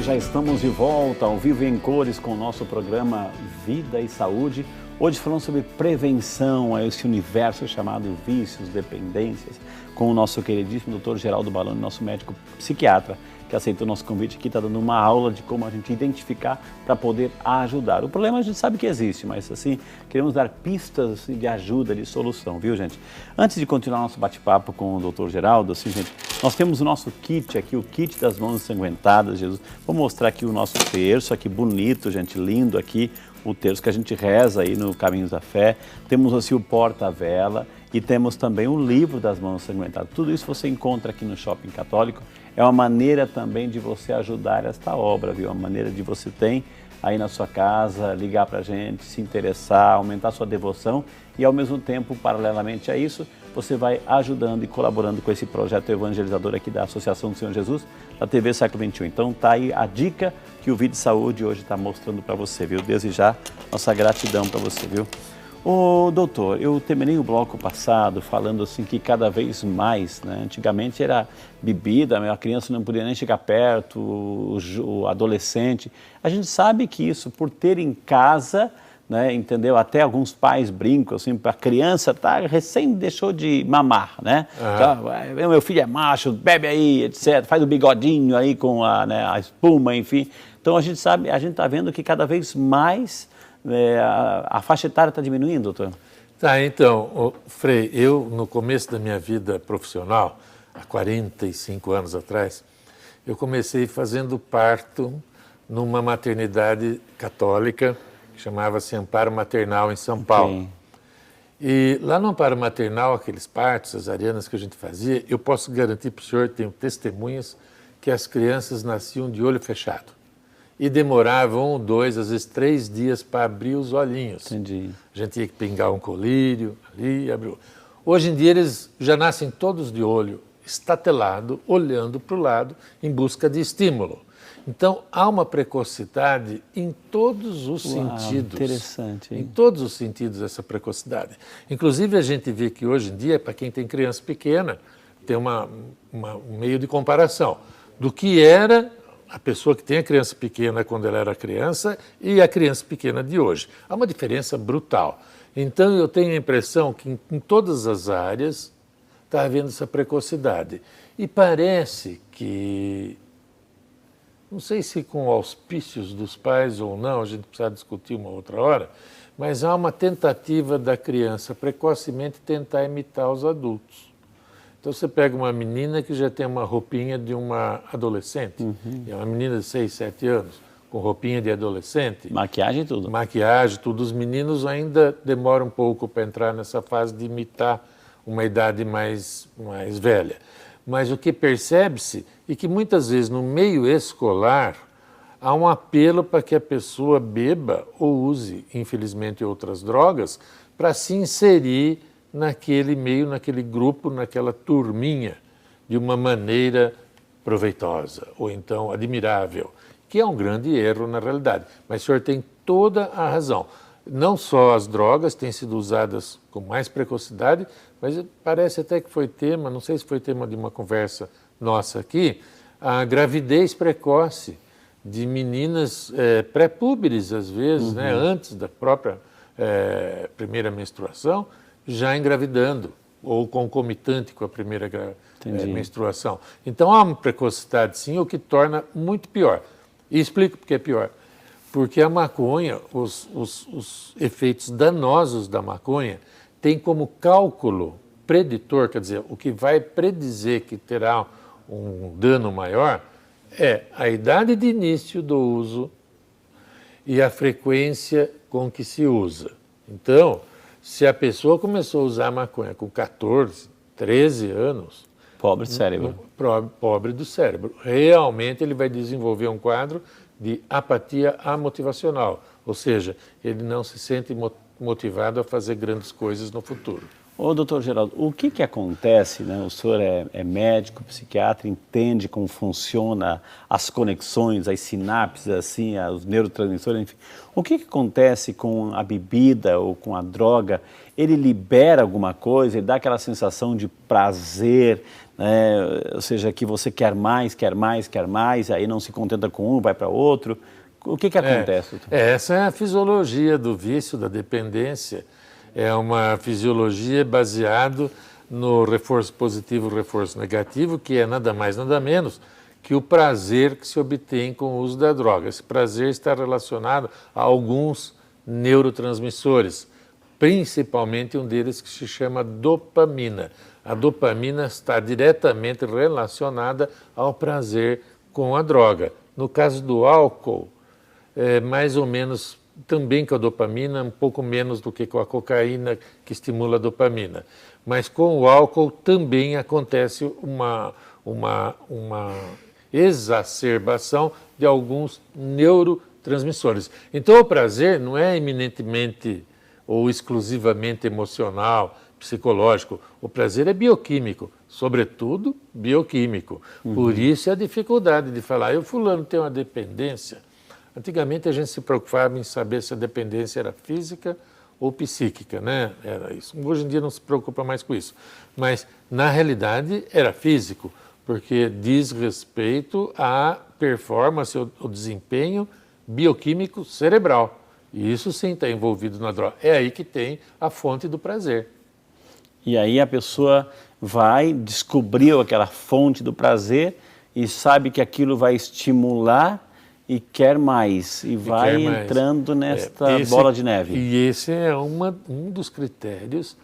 já estamos de volta ao vivo e em cores com o nosso programa Vida e Saúde. Hoje falando sobre prevenção a esse universo chamado vícios, dependências, com o nosso queridíssimo Dr. Geraldo Baloni, nosso médico psiquiatra, que aceitou o nosso convite aqui, está dando uma aula de como a gente identificar para poder ajudar. O problema a gente sabe que existe, mas assim, queremos dar pistas assim, de ajuda, de solução, viu gente? Antes de continuar nosso bate-papo com o Dr. Geraldo, assim gente, nós temos o nosso kit aqui, o kit das mãos ensanguentadas, Jesus. Vou mostrar aqui o nosso terço, aqui bonito, gente, lindo aqui, o terço que a gente reza aí no Caminhos da Fé. Temos assim o porta-vela e temos também o livro das mãos ensanguentadas. Tudo isso você encontra aqui no Shopping Católico. É uma maneira também de você ajudar esta obra, viu? Uma maneira de você ter aí na sua casa, ligar para a gente, se interessar, aumentar sua devoção e ao mesmo tempo, paralelamente a isso, você vai ajudando e colaborando com esse projeto evangelizador aqui da Associação do Senhor Jesus, da TV Século XXI. Então tá aí a dica que o Vida e Saúde hoje está mostrando para você, viu? Desde já, nossa gratidão para você, viu? Ô doutor, eu terminei o bloco passado falando assim que cada vez mais, né? Antigamente era bebida, a criança não podia nem chegar perto, o adolescente. A gente sabe que isso, por ter em casa, né, entendeu? Até alguns pais brincam assim, a criança recém deixou de mamar, né? Uhum. Meu filho é macho, bebe aí, etc. Faz o bigodinho aí com a espuma, enfim. Então a gente sabe, a gente está vendo que cada vez mais a faixa etária está diminuindo, doutor? Tá, então, Frei, eu no começo da minha vida profissional, há 45 anos atrás, eu comecei fazendo parto numa maternidade católica que chamava-se Amparo Maternal em São Paulo. E lá no Amparo Maternal, aqueles partos, cesarianas que a gente fazia, eu posso garantir para o senhor, tenho testemunhas, que as crianças nasciam de olho fechado. E demoravam 1, 2, às vezes 3 dias para abrir os olhinhos. Entendi. A gente tinha que pingar um colírio ali, abriu. Hoje em dia eles já nascem todos de olho estatelado, olhando para o lado, em busca de estímulo. Então há uma precocidade em todos os sentidos. Interessante. Hein? Em todos os sentidos essa precocidade. Inclusive a gente vê que hoje em dia, para quem tem criança pequena, tem um meio de comparação do que era a pessoa que tem a criança pequena quando ela era criança e a criança pequena de hoje. Há uma diferença brutal. Então eu tenho a impressão que em todas as áreas está havendo essa precocidade. E parece que, não sei se com auspícios dos pais ou não, a gente precisa discutir uma outra hora, mas há uma tentativa da criança precocemente tentar imitar os adultos. Então você pega uma menina que já tem uma roupinha de uma adolescente, é uma menina de 6, 7 anos, com roupinha de adolescente. Maquiagem e tudo. Maquiagem, tudo. Os meninos ainda demoram um pouco para entrar nessa fase de imitar uma idade mais velha. Mas o que percebe-se é que muitas vezes no meio escolar há um apelo para que a pessoa beba ou use, infelizmente, outras drogas para se inserir naquele meio, naquele grupo, naquela turminha, de uma maneira proveitosa, ou então admirável, que é um grande erro na realidade. Mas o senhor tem toda a razão. Não só as drogas têm sido usadas com mais precocidade, mas parece até que foi tema, não sei se foi tema de uma conversa nossa aqui, a gravidez precoce de meninas pré-púberes, às vezes, né, antes da própria primeira menstruação, já engravidando, ou concomitante com a primeira menstruação. Então há uma precocidade sim, o que torna muito pior. E explico porque é pior. Porque a maconha, os efeitos danosos da maconha, tem como cálculo preditor, quer dizer, o que vai predizer que terá um dano maior, é a idade de início do uso e a frequência com que se usa. Então, se a pessoa começou a usar maconha com 14, 13 anos... Pobre do cérebro. Pobre do cérebro. Realmente ele vai desenvolver um quadro de apatia amotivacional, ou seja, ele não se sente motivado a fazer grandes coisas no futuro. Ô, doutor Geraldo, o que acontece, né? O senhor é médico, psiquiatra, entende como funciona as conexões, as sinapses, assim, os neurotransmissores, enfim. O que acontece com a bebida ou com a droga? Ele libera alguma coisa, ele dá aquela sensação de prazer, né? Ou seja, que você quer mais, quer mais, quer mais, aí não se contenta com um, vai para outro. O que acontece? Essa é a fisiologia do vício, da dependência. É uma fisiologia baseada no reforço positivo e reforço negativo, que é nada mais, nada menos que o prazer que se obtém com o uso da droga. Esse prazer está relacionado a alguns neurotransmissores, principalmente um deles que se chama dopamina. A dopamina está diretamente relacionada ao prazer com a droga. No caso do álcool, é mais ou menos também com a dopamina, um pouco menos do que com a cocaína, que estimula a dopamina. Mas com o álcool também acontece uma exacerbação de alguns neurotransmissores. Então o prazer não é eminentemente ou exclusivamente emocional, psicológico. O prazer é bioquímico, sobretudo bioquímico. Por isso a dificuldade de falar, o fulano tem uma dependência. Antigamente a gente se preocupava em saber se a dependência era física ou psíquica, né? Era isso. Hoje em dia não se preocupa mais com isso. Mas, na realidade, era físico, porque diz respeito à performance, ao desempenho bioquímico cerebral. E isso sim está envolvido na droga. É aí que tem a fonte do prazer. E aí a pessoa vai, descobriu aquela fonte do prazer e sabe que aquilo vai estimular e quer mais, e vai entrando nesta bola de neve. E esse é um dos critérios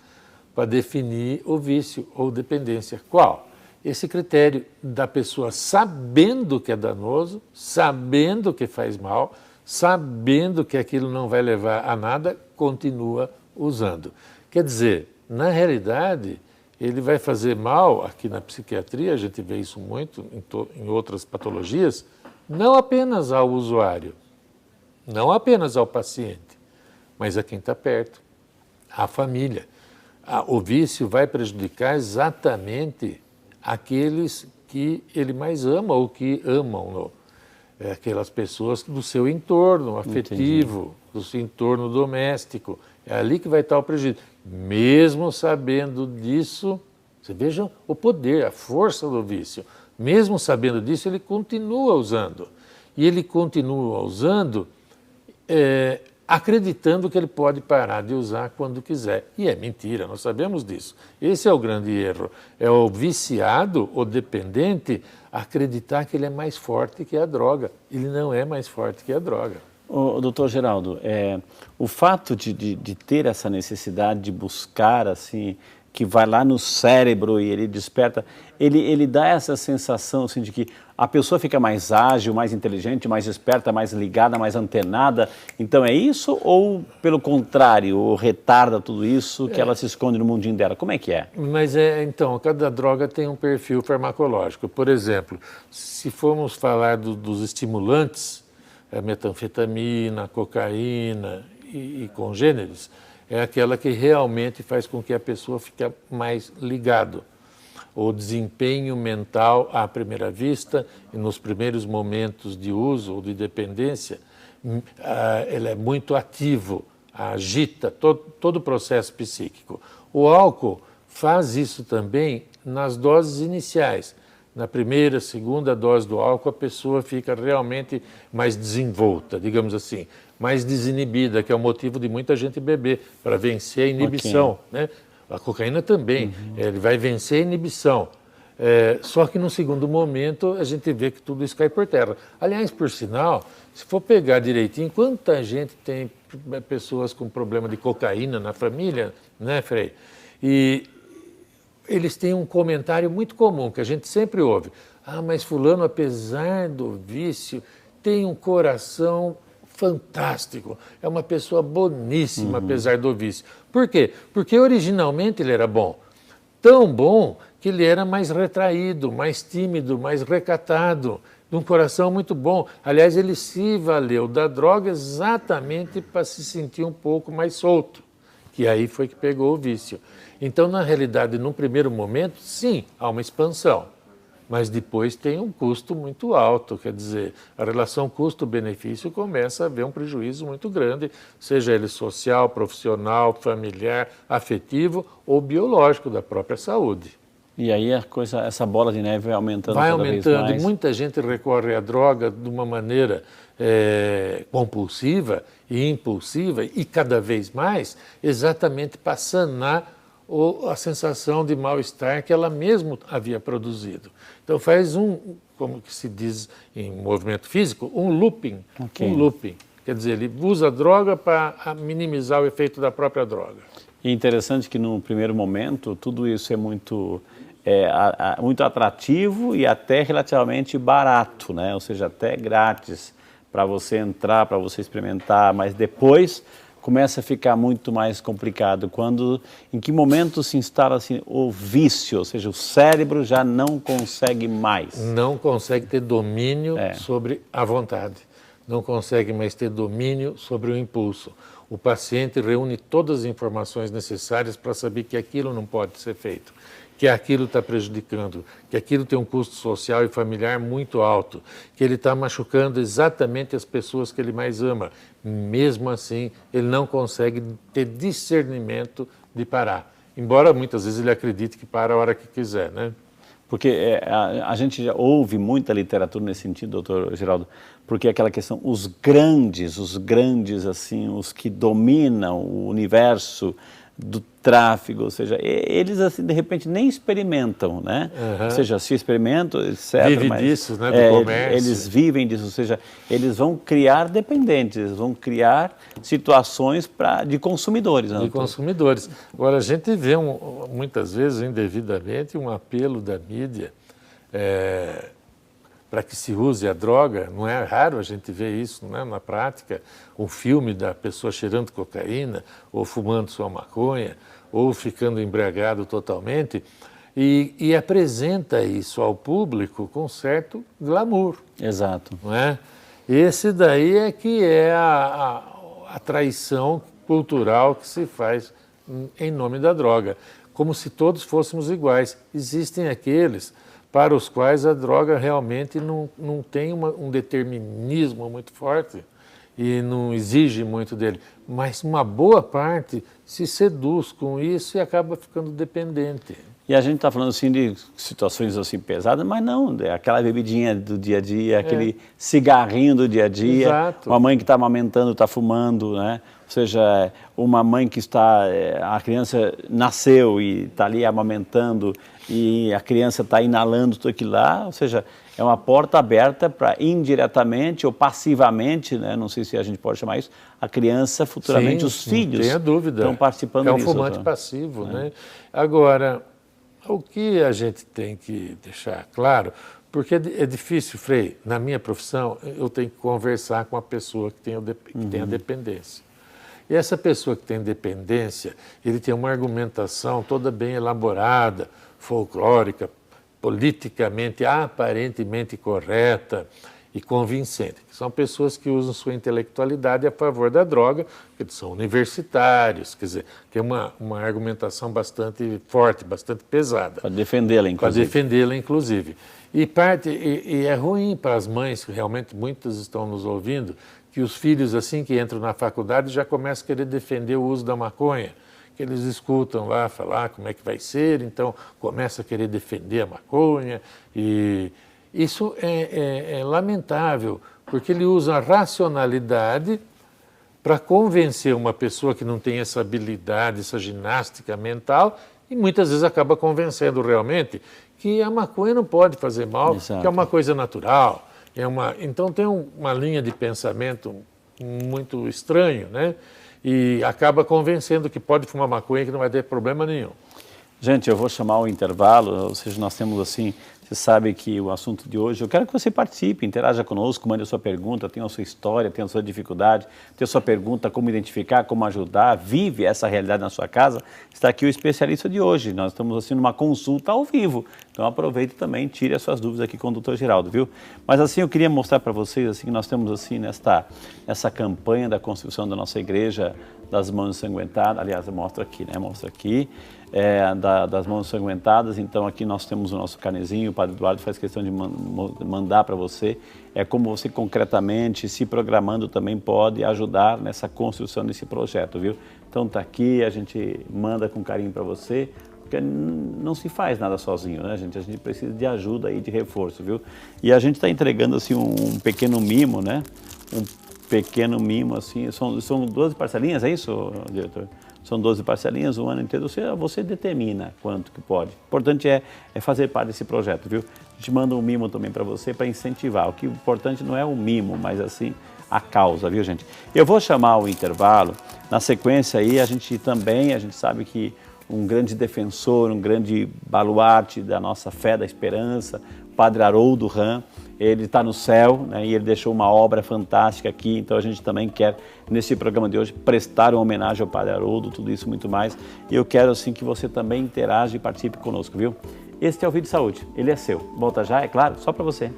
para definir o vício ou dependência. Qual? Esse critério da pessoa sabendo que é danoso, sabendo que faz mal, sabendo que aquilo não vai levar a nada, continua usando. Quer dizer, na realidade, ele vai fazer mal, aqui na psiquiatria, a gente vê isso muito, em outras patologias, não apenas ao usuário, não apenas ao paciente, mas a quem está perto, à família. O vício vai prejudicar exatamente aqueles que ele mais ama ou que amam-no. Aquelas pessoas do seu entorno afetivo, do seu entorno doméstico. É ali que vai estar o prejuízo. Mesmo sabendo disso, você veja o poder, a força do vício. Mesmo sabendo disso, ele continua usando. E ele continua usando acreditando que ele pode parar de usar quando quiser. E é mentira, nós sabemos disso. Esse é o grande erro. É o viciado, o dependente, acreditar que ele é mais forte que a droga. Ele não é mais forte que a droga. Doutor Geraldo, o fato de ter essa necessidade de buscar, assim, que vai lá no cérebro e ele desperta, ele dá essa sensação assim, de que a pessoa fica mais ágil, mais inteligente, mais esperta, mais ligada, mais antenada. Então é isso ou, pelo contrário, retarda tudo isso que ela se esconde no mundinho dela? Como é que é? Mas então, cada droga tem um perfil farmacológico. Por exemplo, se formos falar dos estimulantes, a metanfetamina, a cocaína e congêneres, é aquela que realmente faz com que a pessoa fique mais ligado. O desempenho mental à primeira vista e nos primeiros momentos de uso ou de dependência, ele é muito ativo, agita todo o processo psíquico. O álcool faz isso também nas doses iniciais. Na primeira, segunda dose do álcool, a pessoa fica realmente mais desenvolta, digamos assim, mais desinibida, que é o motivo de muita gente beber, para vencer a inibição. Né? A cocaína também, ele vai vencer a inibição. Só que no segundo momento a gente vê que tudo isso cai por terra. Aliás, por sinal, se for pegar direitinho, quanta gente tem pessoas com problema de cocaína na família, né, Frei? E eles têm um comentário muito comum, que a gente sempre ouve. Mas fulano, apesar do vício, tem um coração fantástico. É uma pessoa boníssima, apesar do vício. Por quê? Porque originalmente ele era bom. Tão bom que ele era mais retraído, mais tímido, mais recatado, de um coração muito bom. Aliás, ele se valeu da droga exatamente para se sentir um pouco mais solto, que aí foi que pegou o vício. Então, na realidade, num primeiro momento, sim, há uma expansão, mas depois tem um custo muito alto, quer dizer, a relação custo-benefício começa a haver um prejuízo muito grande, seja ele social, profissional, familiar, afetivo ou biológico da própria saúde. E aí a coisa, essa bola de neve vai aumentando vai cada aumentando, vez mais. E muita gente recorre à droga de uma maneira compulsiva e impulsiva e cada vez mais, exatamente para sanar a sensação de mal-estar que ela mesma havia produzido. Então faz como que se diz em movimento físico, um looping. Okay. Um looping. Quer dizer, ele usa a droga para minimizar o efeito da própria droga. E interessante que no primeiro momento tudo isso é muito atrativo e até relativamente barato, né? Ou seja, até grátis para você entrar, para você experimentar, mas depois começa a ficar muito mais complicado. Em que momento se instala assim, o vício, ou seja, o cérebro já não consegue mais. Não consegue ter domínio sobre a vontade, não consegue mais ter domínio sobre o impulso. O paciente reúne todas as informações necessárias para saber que aquilo não pode ser feito, que aquilo está prejudicando, que aquilo tem um custo social e familiar muito alto, que ele está machucando exatamente as pessoas que ele mais ama. Mesmo assim, ele não consegue ter discernimento de parar, embora muitas vezes ele acredite que para a hora que quiser, né? Porque a gente já ouve muita literatura nesse sentido, doutor Geraldo, porque é aquela questão, os grandes, assim, os que dominam o universo do tráfego, ou seja, eles assim, de repente nem experimentam, né? Uhum. Ou seja, se experimentam, etc. Vive disso, né, do comércio. Eles vivem disso, ou seja, eles vão criar dependentes, eles vão criar situações de consumidores. Né, de consumidores. Agora, a gente vê muitas vezes, indevidamente, um apelo da mídia para que se use a droga. Não é raro a gente ver isso, né, na prática, um filme da pessoa cheirando cocaína, ou fumando sua maconha, ou ficando embriagado totalmente, e apresenta isso ao público com certo glamour. Exato. Não é? Esse daí é que é a traição cultural que se faz em nome da droga, como se todos fôssemos iguais. Existem aqueles para os quais a droga realmente não tem um determinismo muito forte e não exige muito dele, mas uma boa parte se seduz com isso e acaba ficando dependente. E a gente está falando assim de situações assim pesadas, mas não, aquela bebidinha do dia a dia, aquele cigarrinho do dia a dia, Exato. Uma mãe que está amamentando, está fumando, né? Ou seja, uma mãe que a criança nasceu e está ali amamentando e a criança está inalando tudo aquilo lá, ou seja, é uma porta aberta para indiretamente ou passivamente, né? Não sei se a gente pode chamar isso, a criança, futuramente, os filhos, não tenha dúvida, estão participando disso. É um fumante passivo, né? Agora, o que a gente tem que deixar claro, porque é difícil, Frei, na minha profissão, eu tenho que conversar com a pessoa que tem a dependência. E essa pessoa que tem dependência, ele tem uma argumentação toda bem elaborada, folclórica, politicamente, aparentemente correta e convincente. São pessoas que usam sua intelectualidade a favor da droga, porque eles são universitários, quer dizer, tem uma argumentação bastante forte, bastante pesada. Para defendê-la, inclusive. Para defendê-la, inclusive. E é ruim para as mães, que realmente muitas estão nos ouvindo, que os filhos, assim que entram na faculdade, já começam a querer defender o uso da maconha, que eles escutam lá falar como é que vai ser, então começa a querer defender a maconha, e isso é lamentável, porque ele usa a racionalidade para convencer uma pessoa que não tem essa habilidade, essa ginástica mental, e muitas vezes acaba convencendo realmente que a maconha não pode fazer mal, Exato. Que é uma coisa natural. Então tem uma linha de pensamento muito estranho, né? E acaba convencendo que pode fumar maconha que não vai ter problema nenhum. Gente, eu vou chamar o intervalo, ou seja, nós temos assim, você sabe que o assunto de hoje, eu quero que você participe, interaja conosco, mande a sua pergunta, tenha a sua história, tenha a sua dificuldade, tenha a sua pergunta, como identificar, como ajudar, vive essa realidade na sua casa. Está aqui o especialista de hoje, nós estamos assim numa consulta ao vivo. Então aproveite também, tire as suas dúvidas aqui com o Dr. Geraldo, viu? Mas assim, eu queria mostrar para vocês assim, que nós temos assim essa campanha da construção da nossa igreja das mãos ensanguentadas, aliás, eu mostro aqui, né? Mostra aqui, das mãos ensanguentadas. Então aqui nós temos o nosso carnezinho, o Padre Eduardo faz questão de mandar para você. É como você concretamente, se programando, também pode ajudar nessa construção desse projeto, viu? Então tá aqui, a gente manda com carinho para você, porque não se faz nada sozinho, né, gente? A gente precisa de ajuda aí, de reforço, viu? E a gente está entregando, assim, um pequeno mimo, né? Um pequeno mimo, assim, são 12 parcelinhas, é isso, diretor? São 12 parcelinhas, o ano inteiro, você determina quanto que pode. O importante é fazer parte desse projeto, viu? A gente manda um mimo também para você, para incentivar. O que é importante não é o mimo, mas assim, a causa, viu, gente? Eu vou chamar o intervalo. Na sequência aí, a gente sabe que um grande defensor, um grande baluarte da nossa fé, da esperança, o Padre Haroldo Ram, ele está no céu, né, e ele deixou uma obra fantástica aqui, então a gente também quer, nesse programa de hoje, prestar uma homenagem ao Padre Haroldo, tudo isso muito mais, e eu quero assim que você também interaja e participe conosco, viu? Este é o Vídeo Saúde, ele é seu. Volta já, é claro, só para você.